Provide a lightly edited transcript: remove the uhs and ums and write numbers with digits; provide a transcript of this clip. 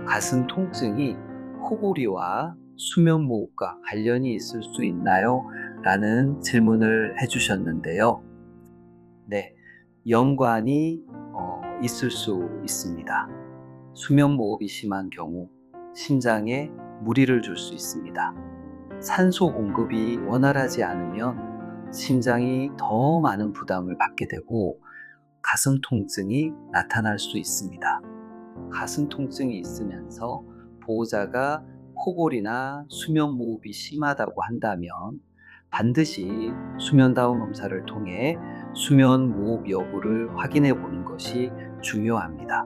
가슴 통증이 코골이와 수면무호흡과 관련이 있을 수 있나요? 라는 질문을 해주셨는데요. 네, 연관이 있을 수 있습니다. 수면무호흡이 심한 경우 심장에 무리를 줄 수 있습니다. 산소 공급이 원활하지 않으면 심장이 더 많은 부담을 받게 되고 가슴 통증이 나타날 수 있습니다. 가슴 통증이 있으면서 보호자가 코골이나 수면무호흡이 심하다고 한다면 반드시 수면다운 검사를 통해 수면무호흡 여부를 확인해 보는 것이 중요합니다.